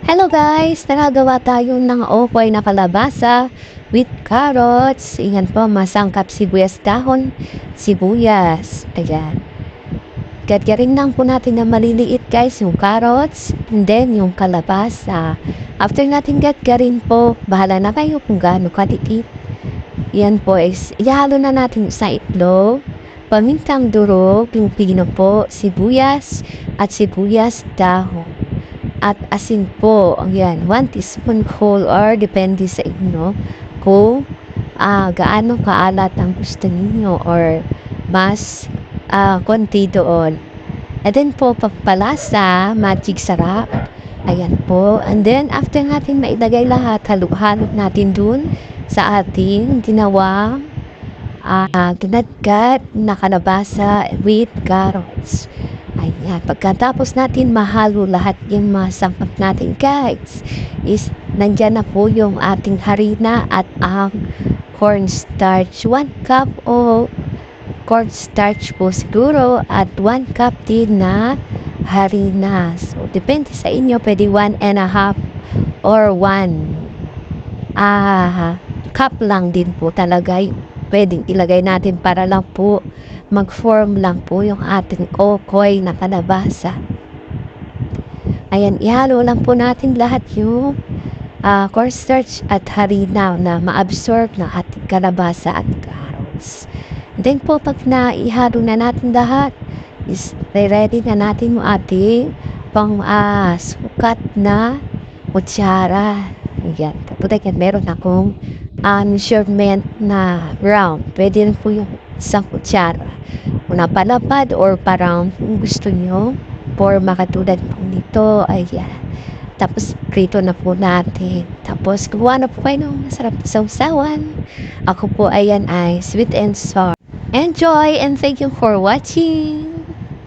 Hello guys! Nagagawa tayo ng okoy na kalabasa with carrots. Ingan po, masangkap sibuyas dahon, sibuyas. Ayan. Gatgarin lang po natin na maliliit guys yung carrots and then yung kalabasa. After natin gatgarin po, bahala na kayo kung gaano kaliit. Yan po is ihalo na natin sa itlog, pamintang durog, yung pino po, sibuyas at sibuyas dahon. At asin po, yan, 1 teaspoon whole or depende sa inyo kung gaano kaalat ang gusto ninyo or mas konti doon. And then po, pagpalasa, magic sarap. Ayan po. And then, after natin mailagay lahat, halo-halo natin dun sa ating ginawang ginadgad na kalabasa with carrots. Ayan, pagkatapos natin mahalo lahat yung masangkap natin guys, is nandyan na po yung ating harina at ang cornstarch. 1 cup o cornstarch po siguro at 1 cup din na harina. So, depende sa inyo, pwede 1.5 or 1 cup lang din po talaga pwedeng ilagay natin para lang po mag-form lang po yung ating okoy na kalabasa. Ayan, ihalo lang po natin lahat yung cornstarch at harina na ma-absorb ng ating kalabasa at carrots. Then po, pag naihalo na natin lahat, is ready na natin yung ating pang sukat na kutsara. Ayan, kapag meron akong measurement na round. Pwede rin po yung isang kutsara. Kung napalapad or parang kung gusto nyo, forma katulad po nito, ayan. Tapos, prito na po natin. Tapos, kuha na po kayo ng masarap na sausawan. Ako po, ayan ay sweet and sour. Enjoy and thank you for watching!